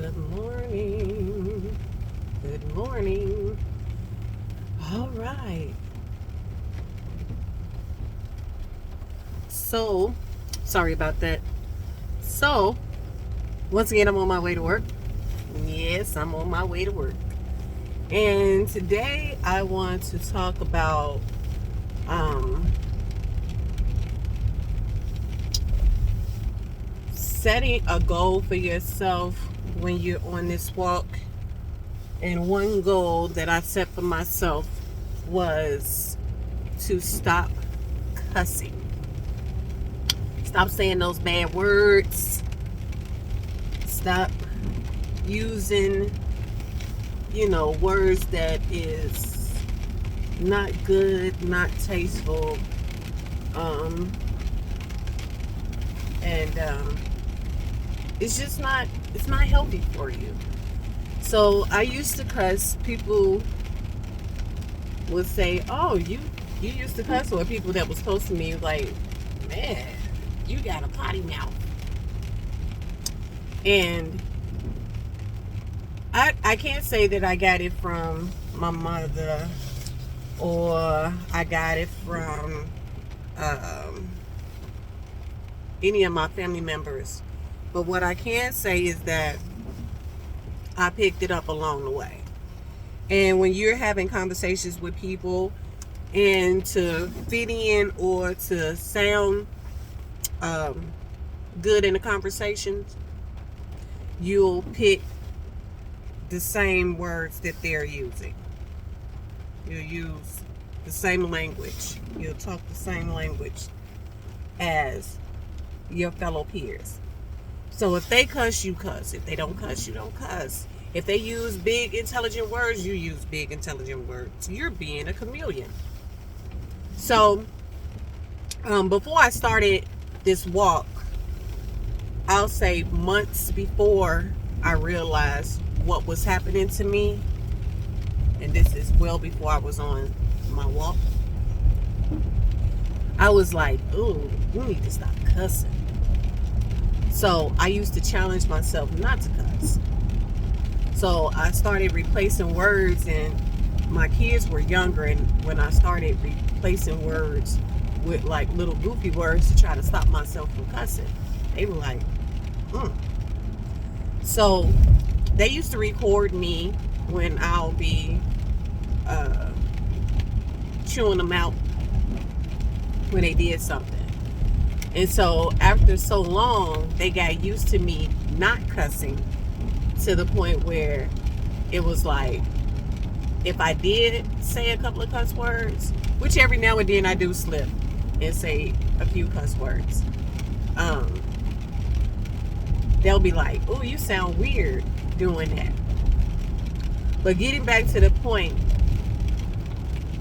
Good morning. Good morning. All right. So, sorry about that. So, once again, I'm on my way to work. Yes, I'm on my way to work. And today I want to talk about um, setting a goal for yourself when you're on this walk. And one goal that I set for myself was to stop cussing. Stop saying those bad words. Stop using, words that is not good, not tasteful. Um, and it's not healthy for you. So I used to cuss. People would say, "Oh, you used to cuss," or people that was close to me like, "Man, you got a potty mouth." And I can't say that I got it from my mother or I got it from um, any of my family members. But what I can say is that I picked it up along the way. And when you're having conversations with people and to fit in or to sound um, good in the conversations, you'll pick the same words that they're using. You'll use the same language. You'll talk the same language as your fellow peers. So if they cuss, you cuss. If they don't cuss, you don't cuss. If they use big, intelligent words, you use big, intelligent words. You're being a chameleon. So before I started this walk, I'll say months before I realized what was happening to me, and this is well before I was on my walk, I was like, "Ooh, you need to stop cussing." So I used to challenge myself not to cuss. So I started replacing words, and my kids were younger, and when I started replacing words with like little goofy words to try to stop myself from cussing, they were like, So they used to record me when I'll be chewing them out when they did something. And so after so long, they got used to me not cussing to the point where it was like, if I did say a couple of cuss words, which every now and then I do slip and say a few cuss words, they'll be like, "Oh, you sound weird doing that." But getting back to the point,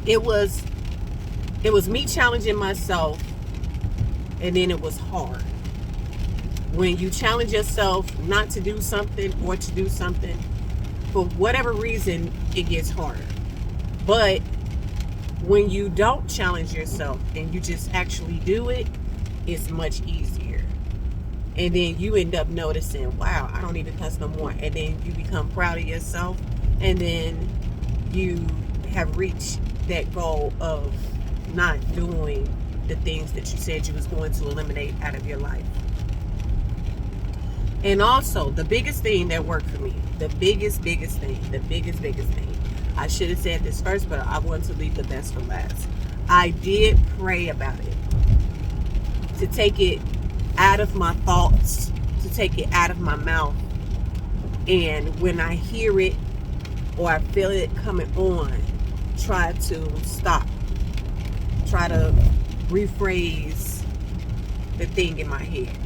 it was me challenging myself, and then it was hard. When you challenge yourself not to do something or to do something, for whatever reason, it gets harder. But when you don't challenge yourself and you just actually do it, it's much easier. And then you end up noticing, wow, I don't even cuss no more. And then you become proud of yourself. And then you have reached that goal of not doing the things that you said you was going to eliminate out of your life. And also, the biggest thing that worked for me, the biggest thing, I should have said this first, but I want to leave the best for last. I did pray about it, to take it out of my thoughts, to take it out of my mouth. And when I hear it or I feel it coming on, try to stop. Try to rephrase the thing in my head.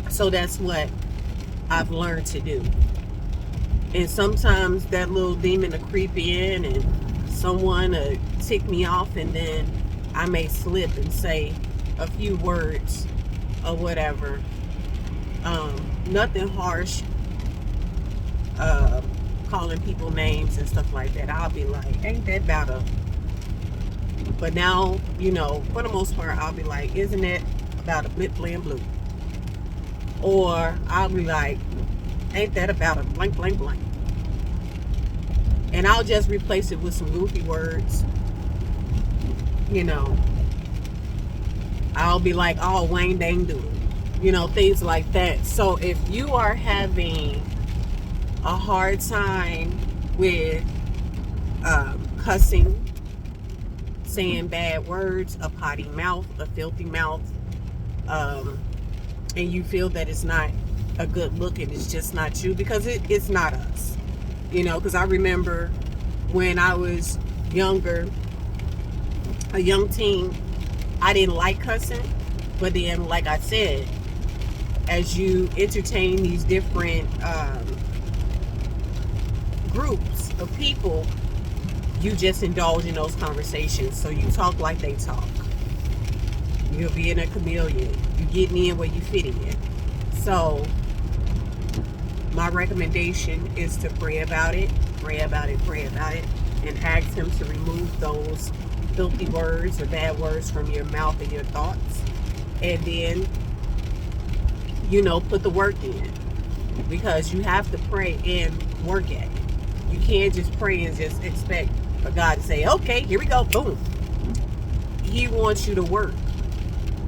So that's what I've learned to do. And sometimes that little demon will creep in and someone will tick me off, and then I may slip and say a few words or whatever. Nothing harsh, calling people names and stuff like that. I'll be like, "Ain't that about a..." But now, for the most part, I'll be like, "Isn't it about a blip, blam, blue?" Or I'll be like, Ain't that about a blank, blank, blank? And I'll just replace it with some goofy words. You know, I'll be like, oh, Wayne dang doodle. You know, things like that. So if you are having a hard time with cussing, saying bad words, a potty mouth, a filthy mouth, and you feel that it's not a good look and it's just not you, because it's not us. You know, because I remember when I was younger, a young teen, I didn't like cussing. But then, like I said, as you entertain these different groups of people, you just indulge in those conversations. So you talk like they talk. You're being a chameleon. You're getting in where you fit in. So my recommendation is to pray about it, pray about it, pray about it, and ask him to remove those filthy words or bad words from your mouth and your thoughts. And then, you know, put the work in, because you have to pray and work at it. You can't just pray and just expect for God to say, okay, here we go, boom. He wants you to work.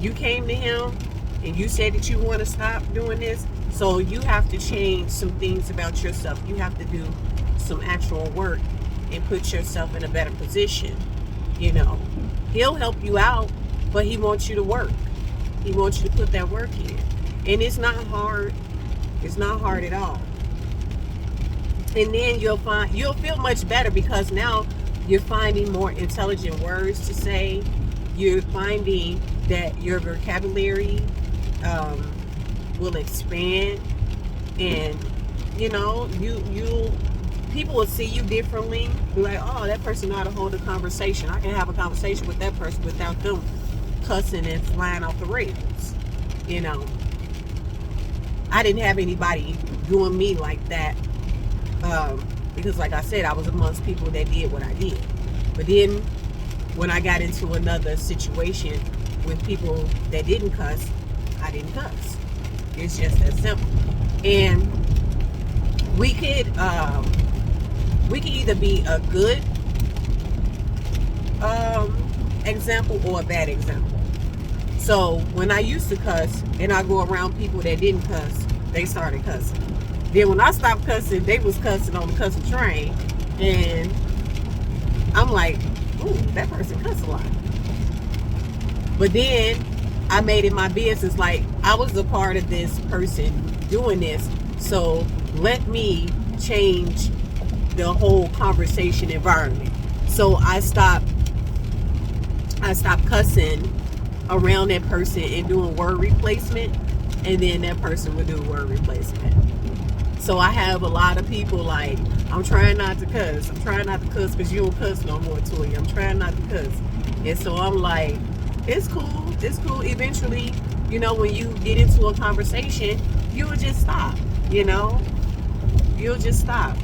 You came to him and you said that you want to stop doing this, so you have to change some things about yourself. You have to do some actual work and put yourself in a better position. You know, he'll help you out, but he wants you to work. He wants you to put that work in. And it's not hard. It's not hard at all. And then you'll feel much better, because now you're finding more intelligent words to say. You're finding that your vocabulary will expand, and you know, you people will see you differently. Be like, oh, that person know how to hold a conversation. I can have a conversation with that person without them cussing and flying off the rails. You know, I didn't have anybody doing me like that, because like I said, I was amongst people that did what I did. But then when I got into another situation with people that didn't cuss, I didn't cuss. It's just that simple. And we could either be a good example or a bad example. So when I used to cuss and I go around people that didn't cuss, they started cussing. Then when I stopped cussing, they was cussing on the cussing train, and I'm like, ooh, that person cuss a lot. But then I made it my business, like I was a part of this person doing this, so let me change the whole conversation environment. So I stopped cussing around that person and doing word replacement, and then that person would do word replacement. So I have a lot of people like, I'm trying not to cuss. I'm trying not to cuss because you don't cuss no more, Toya. I'm trying not to cuss. And so I'm like, it's cool. It's cool. Eventually, you know, when you get into a conversation, you will just stop, you know? You'll just stop.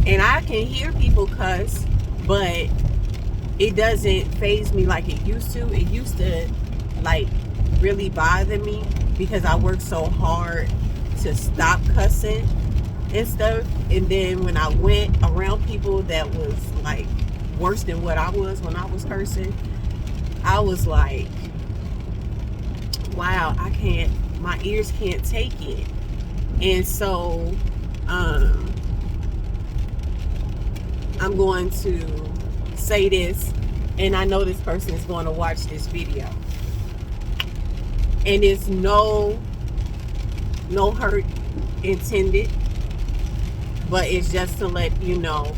And I can hear people cuss, but it doesn't faze me like it used to. It used to, like, really bother me because I worked so hard to stop cussing and stuff. And then when I went around people that was like worse than what I was when I was cursing, I was like, wow, my ears can't take it. And so I'm going to say this, and I know this person is going to watch this video, and it's no hurt intended, but it's just to let you know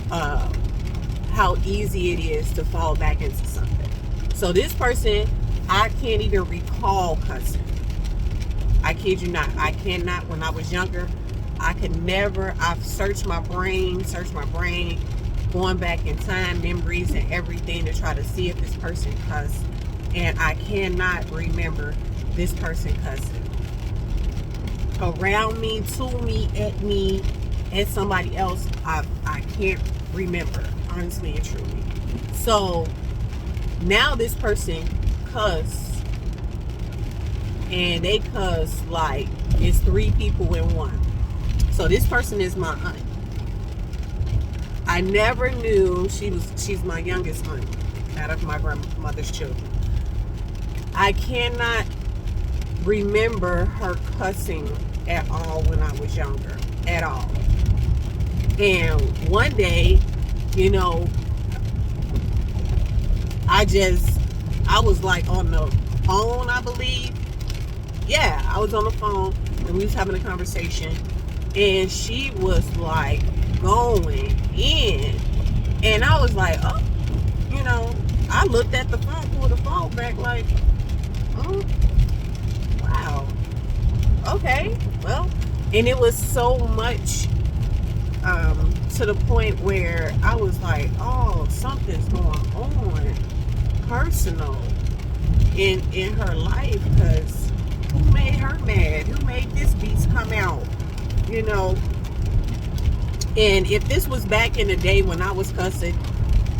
how easy it is to fall back into something. So this person, I can't even recall cussing. I kid you not. I cannot. When I was younger, I could never. I've searched my brain, going back in time, memories and everything to try to see if this person cussed, and I cannot remember this person cussing. Around me, to me, at me, and somebody else, I can't remember, honestly and truly. So now this person cuss and they cuss like it's three people in one. So this person is my aunt. I never knew she's my youngest aunt out of my grandmother's children. I cannot remember her cussing at all when I was younger, at all. And one day, you know, I was like on the phone, I believe. Yeah, I was on the phone and we was having a conversation, and she was like going in, and I was like, oh, you know, I looked at the phone, pulled the phone back like, oh, wow, okay, well, and it was so much to the point where I was like, oh, something's going on personal in her life, because who made her mad? Who made this beast come out? You know, and if this was back in the day when I was cussing,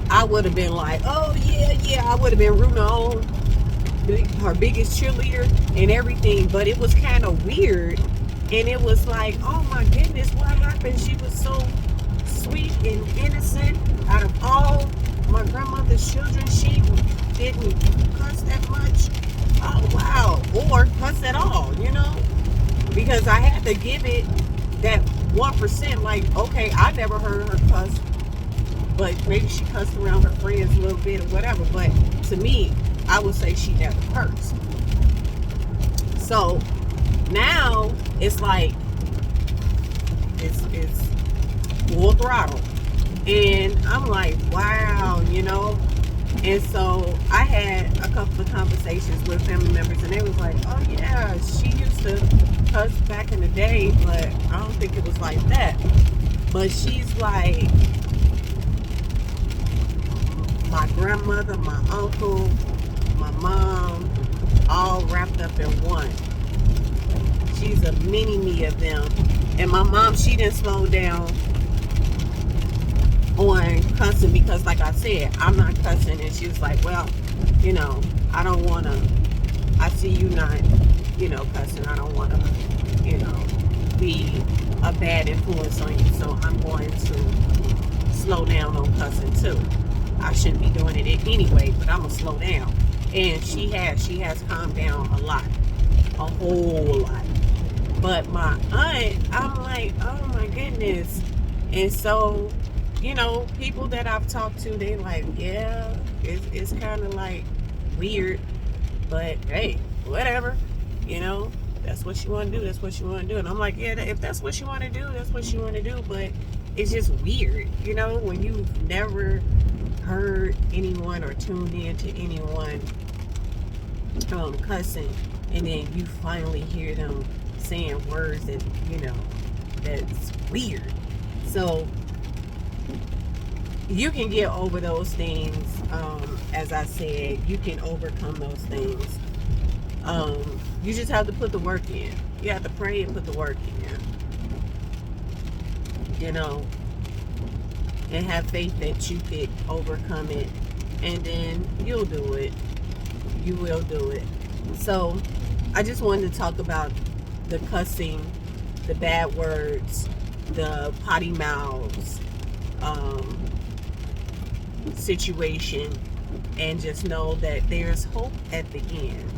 I would have been like, oh yeah, I would have been rooting on her biggest cheerleader and everything. But it was kind of weird, and it was like, oh my goodness, what happened? She was so sweet and innocent. Out of all my grandmother's children, she didn't cuss that much. Oh wow, or cuss at all, you know, because I had to give it that 1%. Like, okay, I never heard her cuss, but maybe she cussed around her friends a little bit or whatever. But to me, I would say she never cursed. So now it's like it's full throttle, and I'm like, wow, you know. And so I had a couple of conversations with family members, and they was like, oh yeah, she used to cuss back in the day, but I don't think it was like that. But she's like my grandmother, my uncle, my mom, all wrapped up in one. She's a mini me of them. And my mom, she didn't slow down on cussing, because like I said, I'm not cussing, and she was like, well, you know, I don't want to, I see you not, you know, cussing, I don't want to, you know, be a bad influence on you, so I'm going to slow down on cussing too. I shouldn't be doing it anyway, but I'm gonna slow down. And she has calmed down a lot, a whole lot. But my aunt, I'm like, oh my goodness. And so, you know, people that I've talked to, they like, yeah, it's kind of like weird, but hey, whatever, you know, that's what you want to do, that's what you want to do. And I'm like, yeah, if that's what you want to do, that's what you want to do. But it's just weird, you know, when you've never heard anyone or tuned in to anyone cussing, and then you finally hear them saying words that, you know, that's weird. So you can get over those things. As I said, you can overcome those things. You just have to put the work in. You have to pray and put the work in, you know, and have faith that you could overcome it, and then you'll do it. You will do it. So I just wanted to talk about the cussing, the bad words, the potty mouths situation, and just know that there's hope at the end.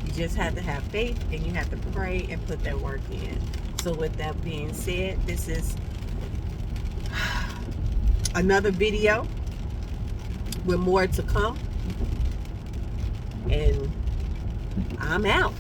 You just have to have faith, and you have to pray and put that work in. So with that being said, this is another video with more to come, and I'm out.